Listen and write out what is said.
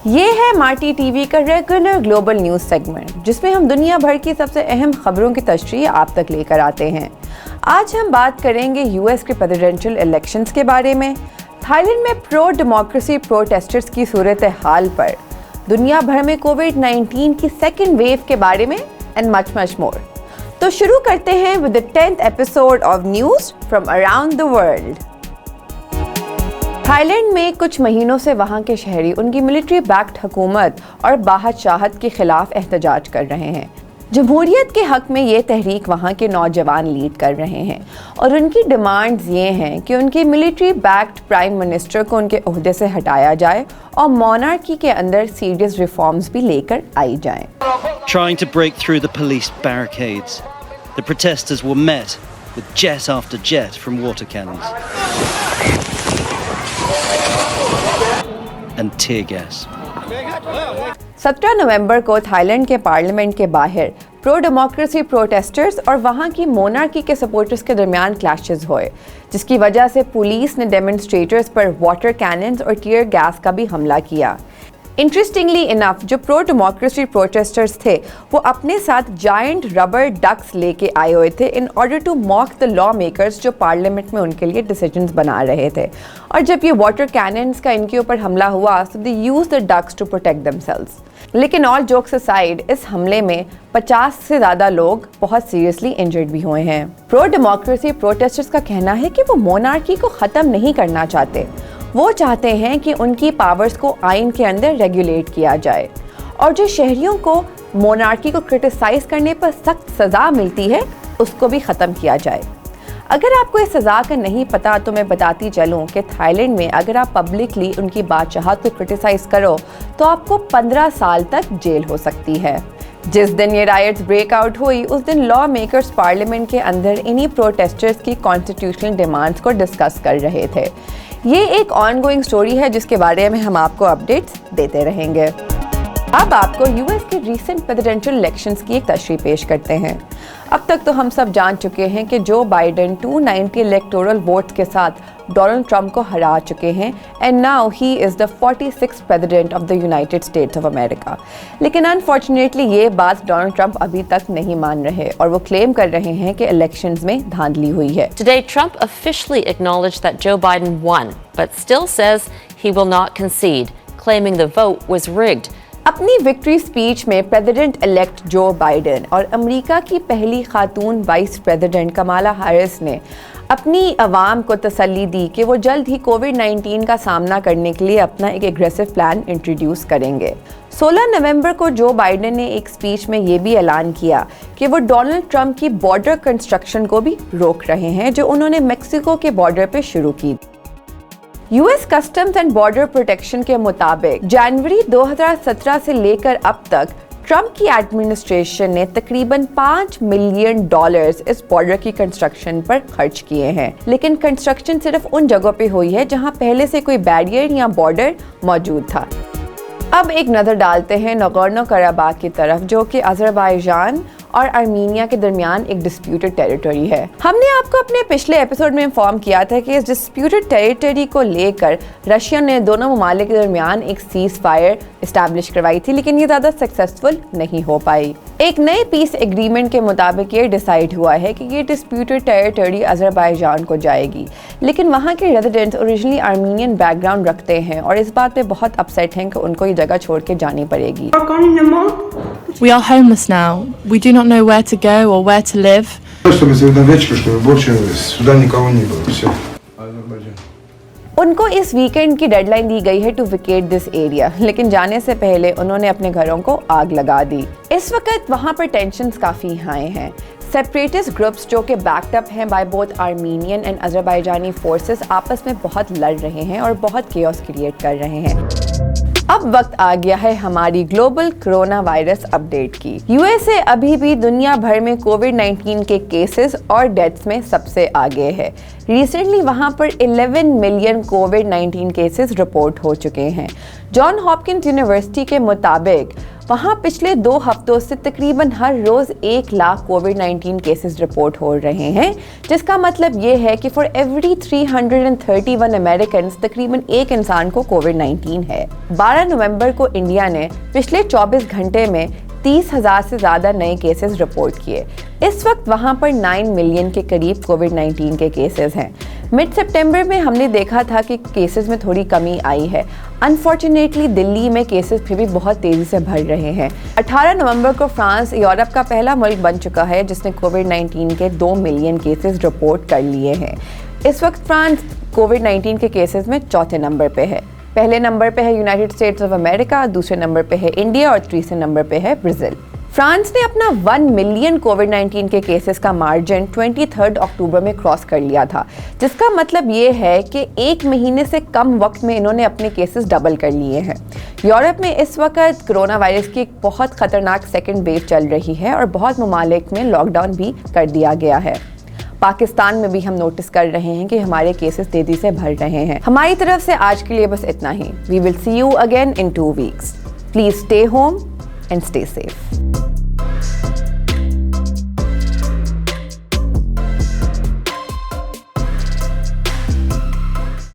ये है Marty TV का रेगुलर ग्लोबल न्यूज़ सेगमेंट, जिसमें हम दुनिया भर की सबसे अहम खबरों की तशरीह आप तक लेकर आते हैं। आज हम बात करेंगे यूएस के प्रेसिडेंशियल इलेक्शंस के बारे में, थाईलैंड में प्रो डेमोक्रेसी प्रोटेस्टर्स की सूरत हाल पर, दुनिया भर में कोविड-19 की सेकेंड वेव के बारे में एंड मच मोर। तो शुरू करते हैं with the 10th episode of news from around the world. Thailand में कुछ महीनों से वहां के शहरी उनकी मिलिट्री बैक्ड हुकूमत और बादशाहत के खिलाफ एहतजाज कर रहे हैं। जमहूरियत के हक में ये तहरीक वहां के नौजवान लीड कर रहे हैं और उनकी डिमांड्स ये हैं कि उनकी मिलिट्री बैक्ड प्राइम मिनिस्टर को उनके ओहदे से हटाया जाए और मोनार्की के अंदर सीरियस रिफॉर्म्स भी लेकर आई जाएं। Trying to break through the police barricades, the protesters were met with jet after jet from water cannons and tear gas. 17 नवंबर को थाईलैंड के पार्लियामेंट के बाहर प्रो डेमोक्रेसी प्रोटेस्टर्स और वहां की मोनार्की के सपोर्टर्स के दरमियान क्लैशेस हुए, जिसकी वजह से पुलिस ने डेमोन्स्ट्रेटर्स पर वाटर कैनन्स और टीयर गैस का भी हमला किया। इंटरेस्टिंगली इनफ, जो प्रो डेमोक्रेसी प्रोटेस्टर्स थे वो अपने साथ जायंट रबर डक्स लेके आए हुए थे in order to mock the law makers जो पार्लियामेंट में उनके लिए डिसीजंस बना रहे थे। और जब ये वाटर कैनन्स का इनके ऊपर हमला हुआ तो they use the ducks to protect themselves. लेकिन ऑल जोक्स असाइड, इस हमले में 50 से ज़्यादा लोग बहुत सीरियसली इंजर्ड भी हुए हैं। प्रो डेमोक्रेसी प्रोटेस्टर्स का कहना है कि वो मोनार्की को ख़त्म नहीं करना चाहते, वो चाहते हैं कि उनकी पावर्स को आइन के अंदर रेगुलेट किया जाए और जो शहरियों को मोनार्की को क्रिटिसाइज करने पर सख्त सज़ा मिलती है उसको भी ख़त्म किया जाए। अगर आपको इस सज़ा का नहीं पता तो मैं बताती चलूँ कि थाईलैंड में अगर आप पब्लिकली उनकी बादशाहत को क्रिटिसाइज करो तो आपको 15 साल तक जेल हो सकती है। जिस दिन ये राइट्स ब्रेकआउट हुई उस दिन लॉ मेकर्स पार्लियामेंट के अंदर इन्हीं प्रोटेस्टर्स की कॉन्स्टिट्यूशनल डिमांड्स को डिस्कस कर रहे थे। ये एक ऑनगोइंग स्टोरी है जिसके बारे में हम आपको अपडेट्स देते रहेंगे। अब आपको यूएस के रीसेंट प्रेसिडेंशियल इलेक्शंस की एक तशरीह पेश करते हैं। अब तक तो हम सब जान चुके हैं कि जो बाइडेन 290 इलेक्टोरल वोट्स के साथ डोनाल्ड ट्रंप को हरा चुके हैं and now he is the 46th president of the United states of America. लेकिन अनफॉर्चुनेटली ये बात डोनाल्ड ट्रंप अभी तक नहीं मान रहे और वो क्लेम कर रहे हैं कि इलेक्शंस में धांधली हुई है। Today, Trump officially acknowledged that Joe Biden won, but still says he will not concede, claiming the vote was rigged. अपनी विक्ट्री स्पीच में प्रेसिडेंट इलेक्ट जो बाइडेन और अमेरिका की पहली खातून वाइस प्रेसिडेंट कमाला हैरिस ने अपनी अवाम को तसल्ली दी कि वो जल्द ही कोविड-19 का सामना करने के लिए अपना एक एग्रेसिव प्लान इंट्रोड्यूस करेंगे। 16 नवंबर को जो बाइडेन ने एक स्पीच में ये भी ऐलान किया कि वो डोनाल्ड ट्रंप की बॉर्डर कंस्ट्रक्शन को भी रोक रहे हैं जो उन्होंने मेक्सिको के बॉर्डर पे शुरू की। US customs and border protection के मुताबिक जनवरी 2017 से लेकर अब तक ट्रंप की एडमिनिस्ट्रेशन ने तकरीबन $5 मिलियन इस बॉर्डर की कंस्ट्रक्शन पर खर्च किए हैं। लेकिन कंस्ट्रक्शन सिर्फ उन जगहों पे हुई है जहां पहले से कोई बैरियर या बॉर्डर मौजूद था। अब एक नज़र डालते हैं नगोर्नो कराबाख की तरफ, जो कि अज़रबैजान और आर्मीनिया के दरमियान एक डिस्प्यूटेड टेरिटरी है। हमने आपको अपने पिछले एपिसोड में इन्फॉर्म किया था कि इस डिस्प्यूटेड टेरिटरी को लेकर रशिया ने दोनों ममालिक के दरमियान एक सीज फायर इस्टेब्लिश करवाई थी, लेकिन ये ज़्यादा सक्सेसफुल नहीं हो पाई। एक नए पीस एग्रीमेंट के मुताबिक ये डिसाइड हुआ है कि ये डिस्प्यूटेड टेरिटरी अज़रबैजान को जाएगी, लेकिन वहाँ के रेजिडेंट्स ओरिजिनली आर्मीनियन बैकग्राउंड रखते हैं और इस बात पे बहुत अपसेट हैं कि उनको ये जगह छोड़ के जानी पड़ेगी। We are homeless now. We do not know where to go or where to live. उनको इस वीकेंड की डेडलाइन दी गई है टू विकेट दिस एरिया, लेकिन जाने से पहले उन्होंने अपने घरों को आग लगा दी। इस वक्त वहाँ पर टेंशन्स काफ़ी हाई हैं। सेपरेटिस्ट ग्रुप्स जो कि बैकअप हैं by both Armenian and Azerbaijani forces आपस में बहुत लड़ रहे हैं और बहुत केओस क्रिएट कर रहे हैं। अब वक्त आ गया है हमारी ग्लोबल कोरोना वायरस अपडेट की। यूएसए अभी भी दुनिया भर में कोविड-19 के केसेस और डेथ्स में सबसे आगे है। रिसेंटली वहां पर 11 मिलियन कोविड-19 केसेस रिपोर्ट हो चुके हैं। जॉन हॉपकिंस यूनिवर्सिटी के मुताबिक वहाँ पिछले 2 हफ्तों से तकरीबन हर रोज़ 1 लाख कोविड-19 केसेस रिपोर्ट हो रहे हैं, जिसका मतलब ये है कि फॉर एवरी 331 अमेरिकन तकरीबन एक इंसान को कोविड-19 है। 12 नवंबर को इंडिया ने पिछले 24 घंटे में 30,000 से ज़्यादा नए केसेस रिपोर्ट किए। इस वक्त वहाँ पर 9 मिलियन के करीब कोविड-19 के केसेस हैं। मिड सितंबर में हमने देखा था कि केसेस में थोड़ी कमी आई है। अनफॉर्चुनेटली दिल्ली में केसेस फिर भी बहुत तेज़ी से बढ़ रहे हैं। 18 नवंबर को फ्रांस यूरोप का पहला मुल्क बन चुका है जिसने कोविड-19 के 2 मिलियन केसेस रिपोर्ट कर लिए हैं। इस वक्त फ्रांस कोविड-19 के केसेस में चौथे नंबर पे है। पहले नंबर पे है यूनाइटेड स्टेट्स ऑफ अमेरिका, दूसरे नंबर पे है इंडिया और तीसरे नंबर पे है ब्राज़ील। फ्रांस ने अपना 1 मिलियन कोविड-19 के केसेस का मार्जिन 23 अक्टूबर में क्रॉस कर लिया था, जिसका मतलब ये है कि 1 महीने से कम वक्त में इन्होंने अपने केसेस डबल कर लिए हैं। यूरोप में इस वक्त कोरोना वायरस की एक बहुत ख़तरनाक सेकेंड वेव चल रही है और बहुत ममालिक में लॉकडाउन भी कर दिया गया है। पाकिस्तान में भी हम नोटिस कर रहे हैं कि हमारे केसेस तेजी से बढ़ रहे हैं। हमारी तरफ से आज के लिए बस इतना ही। We will see you again in 2 weeks. Please stay home and stay safe.